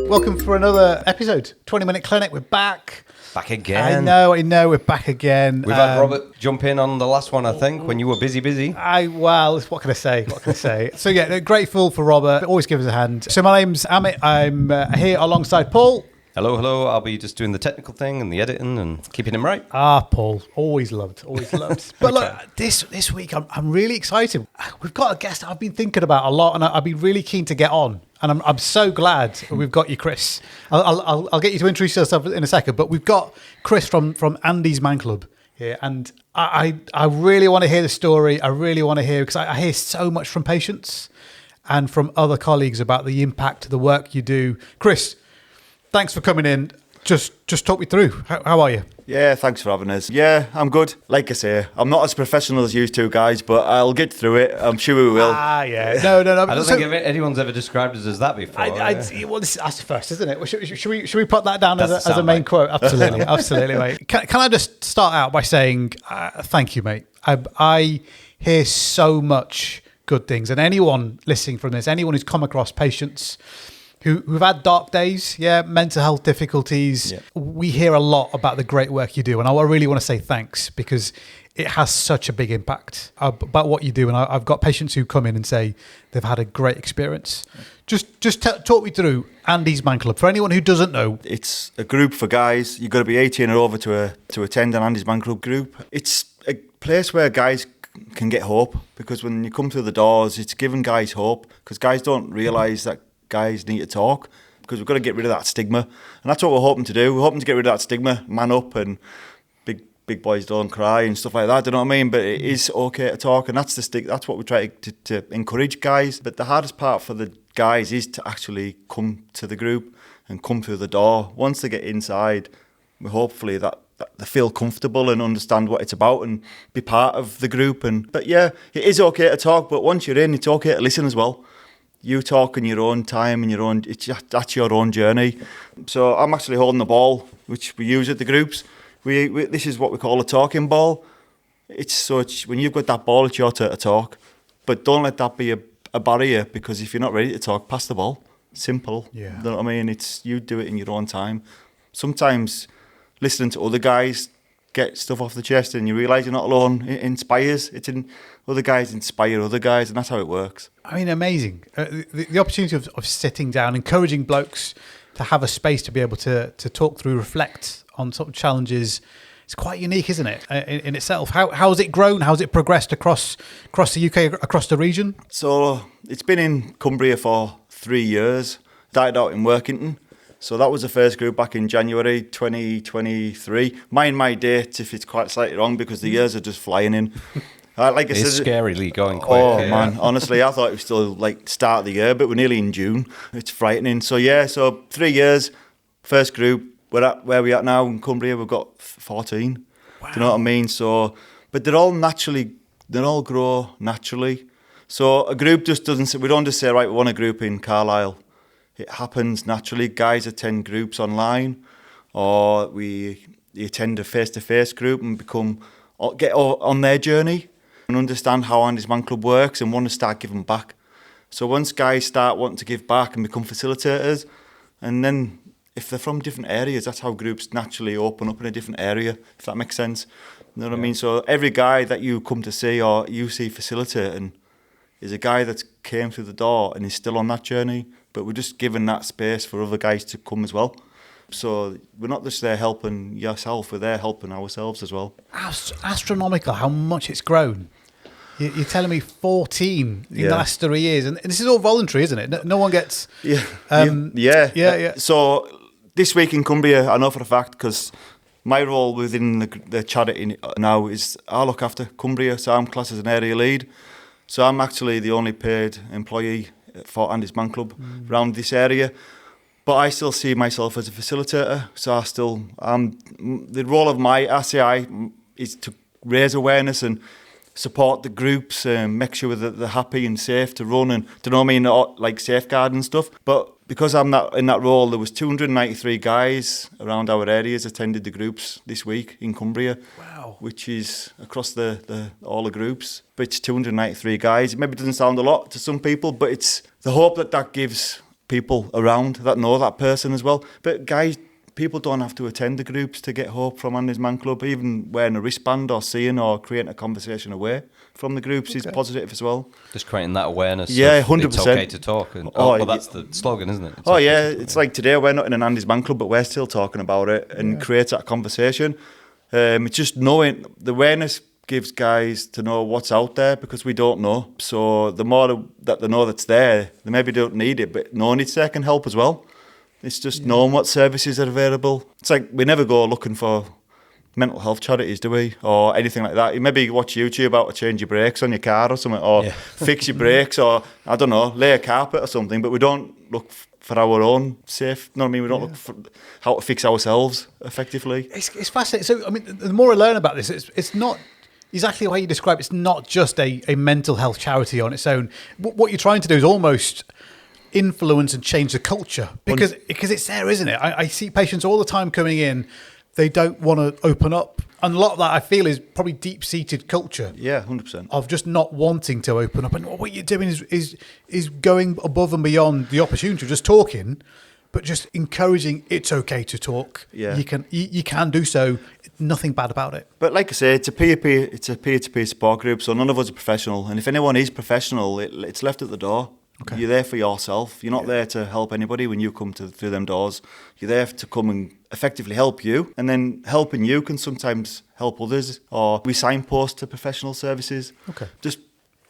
Welcome for another episode. 20-minute clinic. We're back. Back again. I know. We're back again. We've had Robert jump in on the last one, I think, when you were busy. What can I say? So yeah, grateful for Robert. Always give us a hand. So my name's Amit. I'm here alongside Paul. Hello. I'll be just doing the technical thing and the editing and keeping him right. Paul. Always loved. But look, this week I'm really excited. We've got a guest I've been thinking about a lot, and I'd be really keen to get on. And I'm so glad we've got you, Chris. I'll get you to introduce yourself in a second, but we've got Chris from Andy's Man Club here, and I really want to hear the story. I really want to hear, because I hear so much from patients and from other colleagues about the impact, the work you do. Chris, thanks for coming in. Just talk me through. How are you? Yeah, thanks for having us. Yeah, I'm good. Like I say, I'm not as professional as you two guys, but I'll get through it. I'm sure we will. Yeah. No. I don't think anyone's ever described us as that before. Well, that's the first, isn't it? Should we put that down as a main quote? Absolutely, mate. Can I just start out by saying thank you, mate. I hear so much good things, and anyone listening from this, anyone who's come across patients who've had dark days, mental health difficulties. Yeah. We hear a lot about the great work you do, and I really want to say thanks, because it has such a big impact about what you do. And I've got patients who come in and say they've had a great experience. Just talk me through Andy's Man Club. For anyone who doesn't know, it's a group for guys. You've got to be 18 or over to attend an Andy's Man Club group. It's a place where guys can get hope, because when you come through the doors, it's giving guys hope, because guys don't realise that guys need to talk, because we've got to get rid of that stigma, and that's what we're hoping to do. We're hoping to get rid of that stigma, man up, and big boys don't cry and stuff like that. Do you know what I mean? But it is okay to talk, and that's that's what we try to encourage guys. But the hardest part for the guys is to actually come to the group and come through the door. Once they get inside, hopefully that they feel comfortable and understand what it's about and be part of the group. But yeah, it is okay to talk, but once you're in, it's okay to listen as well. You talk in your own time and that's your own journey. So I'm actually holding the ball, which we use at the groups. This is what we call a talking ball. It's when you've got that ball, it's your turn to talk. But don't let that be a barrier, because if you're not ready to talk, pass the ball. Simple. Yeah. You know what I mean? You do it in your own time. Sometimes listening to other guys get stuff off the chest and you realise you're not alone. It inspires. Other guys inspire other guys, and that's how it works. I mean, amazing. The opportunity of sitting down, encouraging blokes to have a space to be able to talk through, reflect on sort of challenges. It's quite unique, isn't it, in itself? How has it grown? How has it progressed across the UK, across the region? So it's been in Cumbria for 3 years. Started out in Workington. So that was the first group back in January 2023. Mind my dates if it's quite slightly wrong, because the years are just flying in. Like I said, it's scarily going quick. Oh, yeah. Man, honestly, I thought it was still like start of the year, but we're nearly in June. It's frightening. So 3 years, first group. We're at where we're at now in Cumbria. We've got 14. Wow. Do you know what I mean? So, but they all grow naturally. So a group just doesn't. We don't just say, right, we want a group in Carlisle. It happens naturally. Guys attend groups online, or we attend a face-to-face group and get on their journey and understand how Andy's Man Club works and want to start giving back. So once guys start wanting to give back and become facilitators, and then if they're from different areas, that's how groups naturally open up in a different area, if that makes sense. You know what I mean? So every guy that you come to see or you see facilitating is a guy that came through the door and is still on that journey, but we're just giving that space for other guys to come as well. So we're not just there helping yourself, we're there helping ourselves as well. Astronomical how much it's grown. You're telling me 14 in the last 3 years, and this is all voluntary, isn't it? No one gets... Yeah. So this week in Cumbria, I know for a fact, because my role within the charity now is I look after Cumbria, so I'm classed as an area lead. So I'm actually the only paid employee for Andy's Man Club around this area. But I still see myself as a facilitator. So the role of my RCI is to raise awareness and support the groups and make sure that they're happy and safe to run and, do you know what I mean, like safeguard and stuff. But because I'm not in that role, there was 293 guys around our areas attended the groups this week in Cumbria. Wow. Which is across all the groups. But it's 293 guys. It maybe doesn't sound a lot to some people, but it's the hope that gives people around that know that person as well. But guys, people don't have to attend the groups to get hope from Andy's Man Club. Even wearing a wristband or seeing or creating a conversation away from the groups is positive as well. Just creating that awareness. Yeah, 100%. It's okay to talk. And, that's the slogan, isn't it? It's it's like today we're not in an Andy's Man Club, but we're still talking about it and creates that conversation. It's just knowing the awareness gives guys to know what's out there because we don't know. So the more that they know that's there, they maybe don't need it, but knowing it's there can help as well. It's just knowing what services are available. It's like we never go looking for mental health charities, do we? Or anything like that. You maybe watch YouTube how to change your brakes on your car or something, or fix your brakes, or, I don't know, lay a carpet or something, but we don't look for our own safe, you know what I mean? We don't look for how to fix ourselves effectively. It's fascinating. So, I mean, the more I learn about this, it's not exactly the way you describe it. It's not just a mental health charity on its own. What you're trying to do is almost influence and change the culture because it's there, isn't it? I see patients all the time coming in. They don't want to open up, and a lot of that I feel is probably deep-seated culture. Yeah, 100%. Of just not wanting to open up, and what you're doing is going above and beyond the opportunity of just talking, but just encouraging it's okay to talk. Yeah, you can do so. Nothing bad about it. But like I say, it's a peer-to-peer support group, so none of us are professional, and if anyone is professional, it's left at the door. Okay. You're there for yourself. You're not there to help anybody when you come through them doors. You're there to come and effectively help you. And then helping you can sometimes help others. Or we signpost to professional services. Okay. Just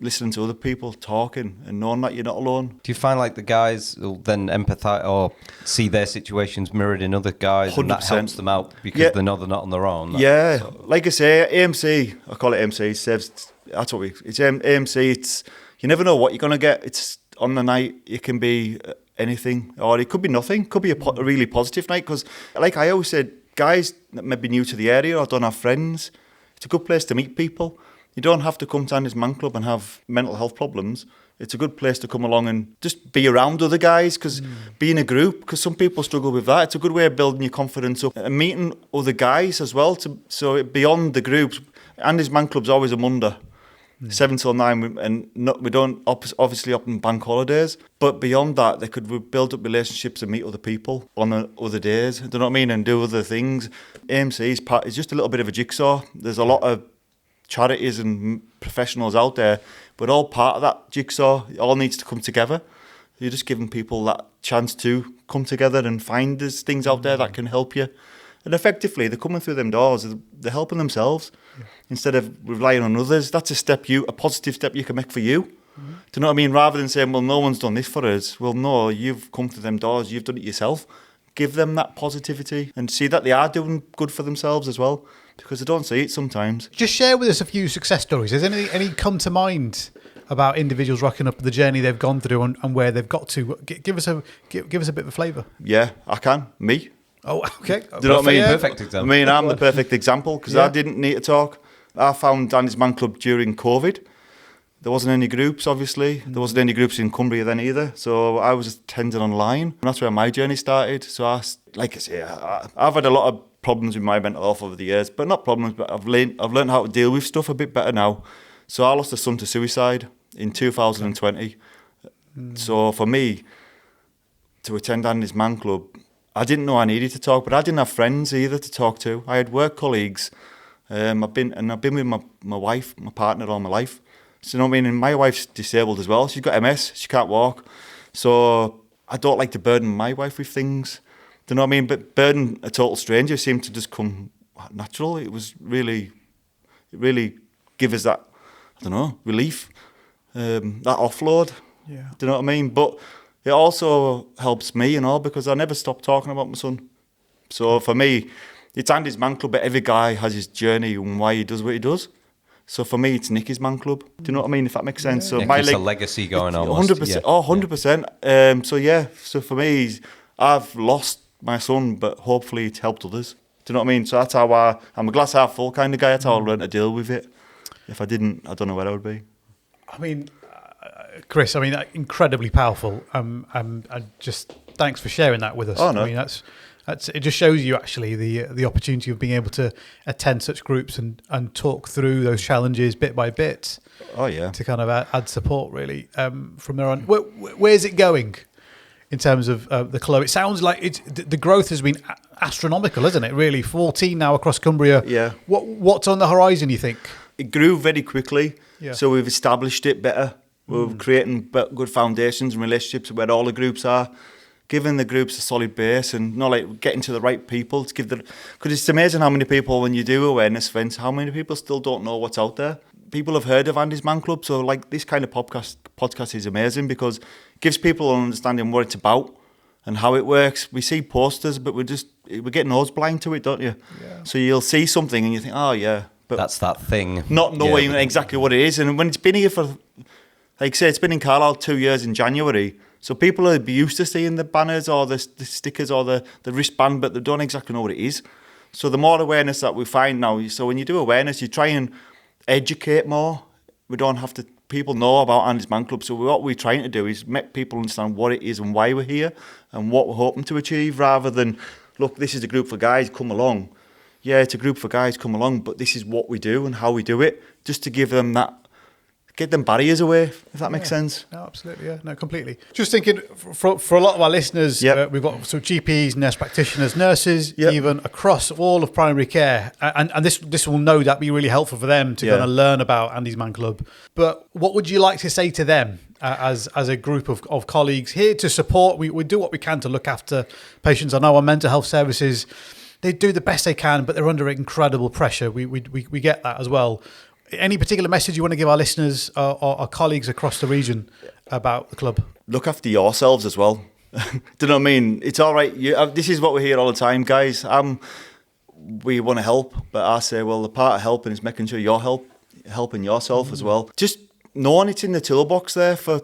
listening to other people talking and knowing that you're not alone. Do you find like the guys will then empathise or see their situations mirrored in other guys 100%. And that helps them out because they know they're not on their own? Like I say, AMC, I call it AMC, that's what it's AMC, it's, you never know what you're going to get. It's on the night, it can be anything, or it could be nothing. It could be a really positive night, because like I always said, guys that may be new to the area or don't have friends, it's a good place to meet people. You don't have to come to Andy's Man Club and have mental health problems. It's a good place to come along and just be around other guys, because being a group, because some people struggle with that, it's a good way of building your confidence up and meeting other guys as well. So beyond the groups, Andy's Man Club's always a Monday. 7 till 9, and we don't obviously open bank holidays, but beyond that, they could build up relationships and meet other people on other days. Do you know what I mean? And do other things. AMC is just a little bit of a jigsaw. There's a lot of charities and professionals out there, but all part of that jigsaw. It all needs to come together. You're just giving people that chance to come together and find there's things out there that can help you. And effectively, they're coming through them doors. They're helping themselves instead of relying on others. That's a positive step you can make for you. Do you know what I mean? Rather than saying, well, no one's done this for us. Well, no, you've come through them doors. You've done it yourself. Give them that positivity and see that they are doing good for themselves as well, because they don't see it sometimes. Just share with us a few success stories. Has any come to mind about individuals rocking up the journey they've gone through and where they've got to? Give us a bit of a flavour. Yeah, I can. Me. Oh, okay. Do you know what I mean? Perfect example. I mean, I'm the perfect example, because I didn't need to talk. I found Andy's Man Club during COVID. There wasn't any groups, obviously. There wasn't any groups in Cumbria then either. So I was attending online, and that's where my journey started. So like I say, I've had a lot of problems with my mental health over the years, but not problems, but I've learned how to deal with stuff a bit better now. So I lost a son to suicide in 2020. So for me, to attend Andy's Man Club, I didn't know I needed to talk, but I didn't have friends either to talk to. I had work colleagues. I've been with my wife, my partner, all my life. So you know what I mean? And my wife's disabled as well. She's got MS. She can't walk. So I don't like to burden my wife with things. Do you know what I mean? But burden a total stranger seemed to just come natural. It really give us that, I don't know, relief, that offload. Yeah. Do you know what I mean? But it also helps me and all, because I never stop talking about my son. So for me, it's Andy's Man Club, but every guy has his journey and why he does what he does. So for me, it's Nicky's Man Club. Do you know what I mean? If that makes sense. Yeah. So it's a legacy going on. 100%. Yeah. Oh, 100%. So for me, I've lost my son, but hopefully it's helped others. Do you know what I mean? So that's how I'm a glass half full kind of guy. That's how I learned to deal with it. If I didn't, I don't know where I would be. I mean, Chris, incredibly powerful. And just thanks for sharing that with us. Oh, no. I mean, that's it just shows you actually the opportunity of being able to attend such groups and talk through those challenges bit by bit. Oh, yeah. To kind of add support really from there on. Where's it going? in terms of the club. It sounds like the growth has been astronomical, isn't it? Really, 14 now across Cumbria. Yeah. What's on the horizon, you think? It grew very quickly, Yeah. so we've established it better. We're creating good foundations and relationships where all the groups are, giving the groups a solid base and not like getting to the right people to give because it's amazing how many people, when you do awareness events, how many people still don't know what's out there. People have heard of Andy's Man Club, so like this kind of podcast is amazing because it gives people an understanding what it's about and how it works. We see posters, but we're getting nose blind to it, don't you? Yeah. So you'll see something and you think, oh yeah, but that's that thing. Not knowing exactly what it is. And when it's been here for, like I say, it's been in Carlisle 2 years in January. So people are used to seeing the banners or the stickers or the wristband, but they don't exactly know what it is. So the more awareness that we find now, so when you do awareness, you try and educate more. We don't have to, people know about Andy's Man Club. So what we're trying to do is make people understand what it is and why we're here and what we're hoping to achieve, rather than, look, this is a group for guys, come along. Yeah, it's a group for guys, come along, but this is what we do and how we do it, just to give them that, get them barriers away, if that makes sense. No, absolutely, yeah, no, completely. Just thinking, for a lot of our listeners, we've got GPs, nurse practitioners, nurses, even across all of primary care, and this will no doubt be really helpful for them to kind of learn about Andy's Man Club. But what would you like to say to them as a group of colleagues here to support? We do what we can to look after patients. I know our mental health services, they do the best they can, but they're under incredible pressure. We get that as well. Any particular message you want to give our listeners or our colleagues across the region about the club? Look after yourselves as well. Do you know what I mean? It's all right. This is what we hear all the time, guys. We want to help, but I say, well, the part of helping is making sure you're helping yourself as well. Just knowing it's in the toolbox there for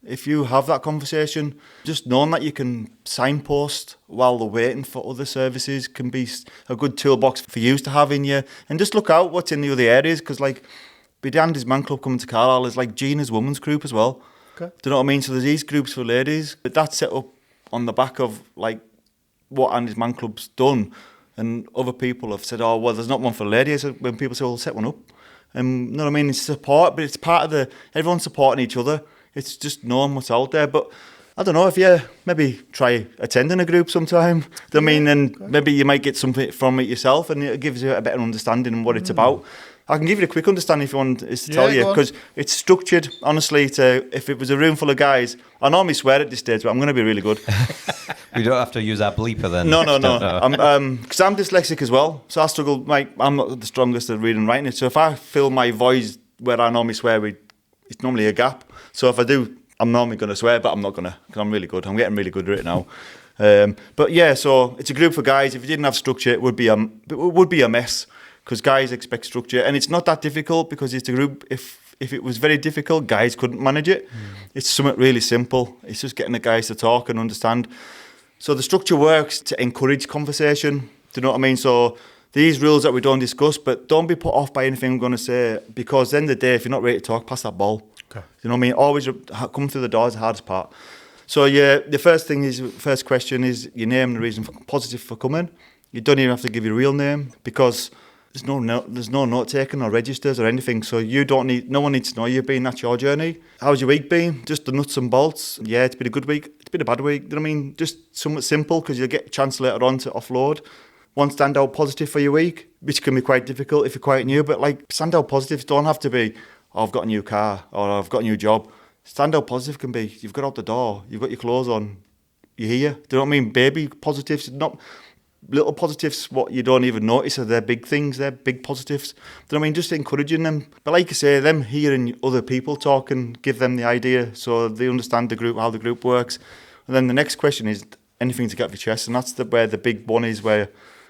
if you have that conversation, just knowing that you can signpost while they're waiting for other services can be a good toolbox for you to have in you. And just look out what's in the other areas, because like with Andy's Man Club coming to Carlisle, there's like Gina's Women's Group as well. Okay. Do you know what I mean? So there's these groups for ladies, but that's set up on the back of like what Andy's Man Club's done. And other people have said, oh, well, there's not one for ladies. When people say, well, set one up. And you know what I mean? It's support, but it's part of everyone's supporting each other. It's just knowing what's out there. But I don't know, if you maybe try attending a group sometime, maybe you might get something from it yourself, and it gives you a better understanding of what it's about. I can give you a quick understanding if you want to tell you, because it's structured, honestly, if it was a room full of guys, I normally swear at this stage, but I'm going to be really good. We don't have to use our bleeper then. No. Because I'm dyslexic as well, so I struggle, I'm not the strongest at reading and writing it, so if I fill my voice where I normally swear, it's normally a gap. So if I do, I'm normally going to swear, but I'm not going to, because I'm really good. I'm getting really good at it now. But yeah, so it's a group for guys. If you didn't have structure, it would be a mess, because guys expect structure. And it's not that difficult, because it's a group. If it was very difficult, guys couldn't manage it. It's something really simple. It's just getting the guys to talk and understand. So the structure works to encourage conversation. Do you know what I mean? So these rules that we don't discuss, but don't be put off by anything I'm going to say, because at the end of the day, if you're not ready to talk, pass that ball. Okay. You know what I mean? Always come through the door is the hardest part. So yeah, the first question is your name and the reason positive for coming. You don't even have to give your real name, because there's no note taking or registers or anything. So no one needs to know you've been. That's your journey. How's your week been? Just the nuts and bolts. Yeah, it's been a good week. It's been a bad week. You know what I mean? Just somewhat simple, because you'll get a chance later on to offload. One standout positive for your week, which can be quite difficult if you're quite new, but like standout positives don't have to be, oh, I've got a new car or I've got a new job. Standout positive can be, you've got out the door, you've got your clothes on, you're here. Do you know what I mean? Baby positives, not little positives, what you don't even notice are their big things, they're big positives. Do you know what I mean? Just encouraging them. But like I say, them hearing other people talk and give them the idea so they understand the group, how the group works. And then the next question is anything to get off your chest, and that's where the big one is, where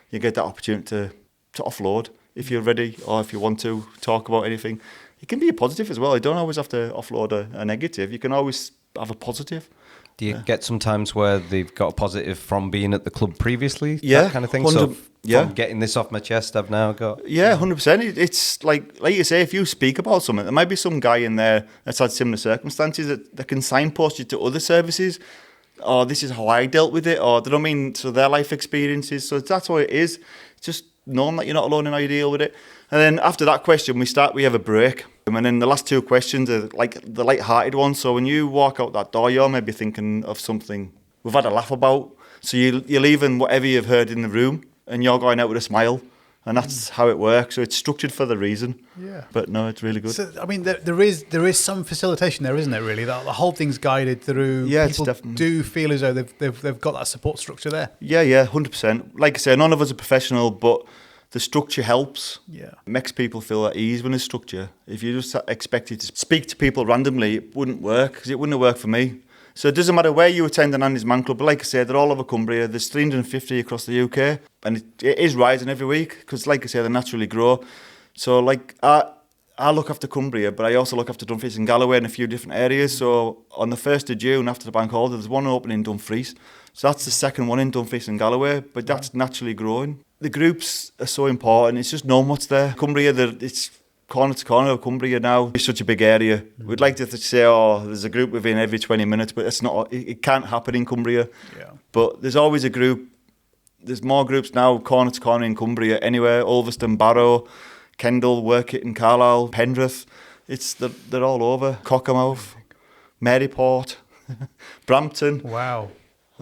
you get that opportunity to offload if you're ready, or if you want to talk about anything. It can be a positive as well. You don't always have to offload a negative. You can always have a positive. Do you get sometimes where they've got a positive from being at the club previously? Yeah. That kind of thing? So from getting this off my chest, I've now got... Yeah, 100%. It's like you say, if you speak about something, there might be some guy in there that's had similar circumstances that can signpost you to other services. Or this is how I dealt with it, or do you know what I mean? So their life experiences. So that's what it is. Just knowing that you're not alone in how you deal with it. And then after that question, we have a break. And then the last two questions are like the light-hearted ones. So when you walk out that door, you're maybe thinking of something we've had a laugh about. So you're leaving whatever you've heard in the room and you're going out with a smile. And that's how it works. So it's structured for the reason. Yeah. But no, it's really good. So, I mean, there is some facilitation there, isn't there, really? The whole thing's guided through. Yeah, people it's definitely. do feel as though they've got that support structure there. Yeah, 100%. Like I say, none of us are professional, but the structure helps. Yeah. It makes people feel at ease when there's structure. If you just expected to speak to people randomly, it wouldn't work, because it wouldn't have worked for me. So it doesn't matter where you attend an Andy's Man Club, but like I said, they're all over Cumbria. There's 350 across the UK, and it is rising every week, because like I say, they naturally grow. So like I look after Cumbria, but I also look after Dumfries and Galloway in a few different areas. So on the 1st of June, after the bank holiday, there's one opening in Dumfries. So that's the second one in Dumfries and Galloway, but that's naturally growing. The groups are so important. It's just knowing what's there. Cumbria, it's corner to corner of Cumbria now. It's such a big area. We'd like to say, there's a group within every 20 minutes, but it's not. It can't happen in Cumbria. Yeah. But there's always a group. There's more groups now, corner to corner in Cumbria, anywhere. Ulverston, Barrow, Kendal, Workit, Carlisle, Penrith. They're all over. Cockermouth, Maryport, Brampton. Wow.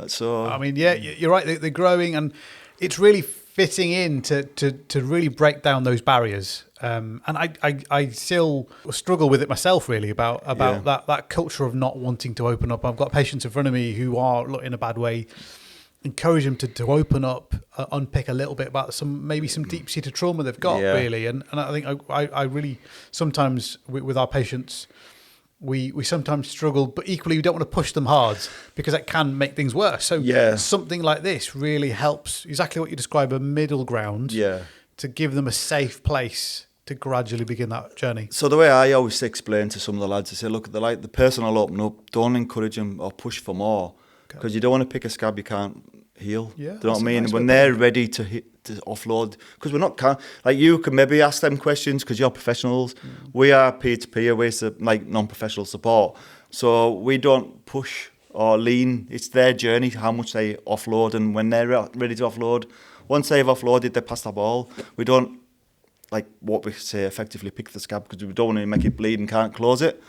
So I mean, yeah, you're right. They're growing, and it's really fitting in to really break down those barriers. And I still struggle with it myself, really, about that culture of not wanting to open up. I've got patients in front of me who are in a bad way. Encourage them to open up, unpick a little bit about some deep-seated trauma they've got, really. And I think I really sometimes with our patients, we sometimes struggle, but equally we don't want to push them hard because that can make things worse. So something like this really helps, exactly what you describe, a middle ground to give them a safe place to gradually begin that journey. So the way I always explain to some of the lads, I say, look, the person will open up, don't encourage them or push for more, because you don't want to pick a scab you can't heal. Yeah, do you know what I mean? When they're ready to offload, because we're not like you can maybe ask them questions because you're professionals. We are peer-to-peer, we're like non-professional support, so we don't push or lean. It's their journey, how much they offload, and when they're ready to offload, once they've offloaded, they pass the ball. We don't, like what we say, effectively pick the scab, because we don't want to make it bleed and can't close it.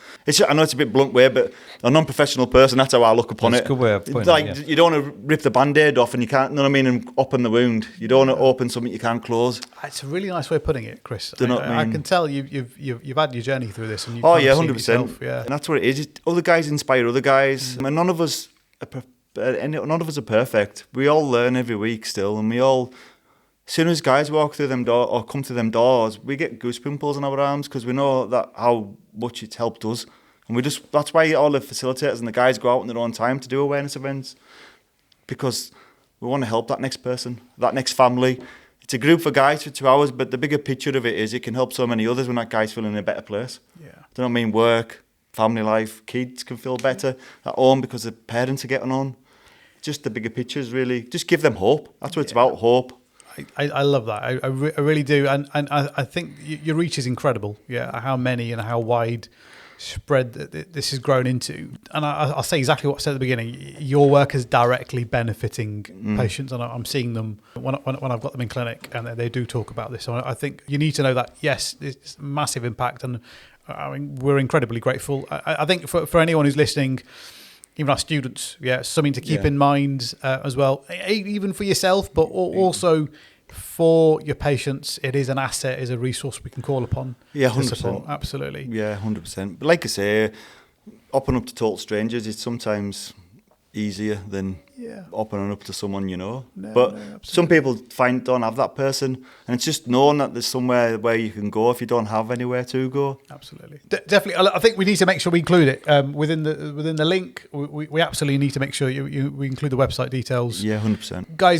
I know it's a bit blunt way, but a non-professional person, that's how I look upon it. That's a good way of putting like, it, yeah. You don't want to rip the Band-Aid off and you can't, you know what I mean, and open the wound. You don't want to open something you can't close. It's a really nice way of putting it, Chris. Do you know what I mean? I can tell you've had your journey through this, and you've 100%. Yeah, and that's what it is. Other guys inspire other guys. And none of us are perfect. We all learn every week still, and we all. As soon as guys walk through them doors or come through them doors, we get goose pimples on our arms, because we know that how much it's helped us. And that's why all the facilitators and the guys go out in their own time to do awareness events, because we want to help that next person, that next family. It's a group for guys for 2 hours, but the bigger picture of it is it can help so many others when that guy's feeling in a better place. Yeah. Do you know what I mean? Work, family life, kids can feel better at home because the parents are getting on. Just the bigger picture is really, just give them hope. That's what it's about, hope. I love that. I really do. And I think your reach is incredible. Yeah, how many and how wide spread this has grown into. And I'll say exactly what I said at the beginning. Your work is directly benefiting patients, and I'm seeing them when I've got them in clinic, and they do talk about this. So I think you need to know that, yes, it's massive impact, and I mean, we're incredibly grateful. I think for anyone who's listening, even our students, something to keep in mind as well, even for yourself, but also for your patients. It is an asset, is a resource we can call upon. Yeah, 100%. Absolutely. Yeah, 100%. But like I say, opening up to total strangers is sometimes easier than opening up to someone you know. But some people don't have that person, and it's just knowing that there's somewhere where you can go if you don't have anywhere to go. Absolutely, definitely. I think we need to make sure we include it within the link. We absolutely need to make sure we include the website details. Yeah, 100%. Guys,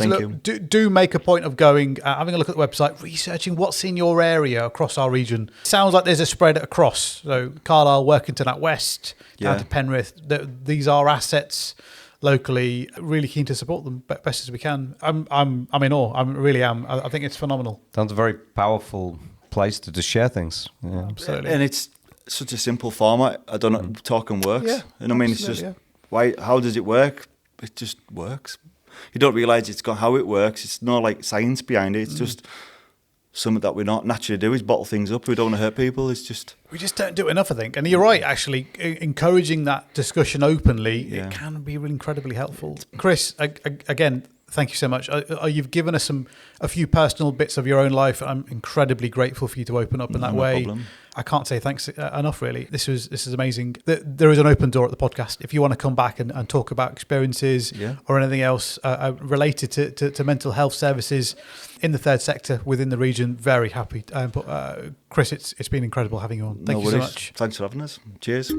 do make a point of going, having a look at the website, researching what's in your area across our region. Sounds like there's a spread across. So Carlisle, Workington out west, down to Penrith. These are assets locally. Really keen to support them best as we can. I'm in awe. I really am. I think it's phenomenal. Sounds a very powerful place to just share things. Yeah. Absolutely. And it's such a simple format. I don't know, talking works. Yeah, and I mean, it's just how does it work? It just works. You don't realise how it works. It's not like science behind it. It's just something that we're not naturally do is bottle things up. We don't want to hurt people. It's just... We just don't do it enough, I think. And you're right, actually. Encouraging that discussion openly, it can be really incredibly helpful. Chris, again, thank you so much. You've given us a few personal bits of your own life. I'm incredibly grateful for you to open up in that way. Problem. I can't say thanks enough, really. This is amazing. There is an open door at the podcast. If you want to come back and talk about experiences or anything else related to mental health services in the third sector within the region, very happy. But Chris, it's been incredible having you on. Thank you so much. Thanks for having us. Cheers.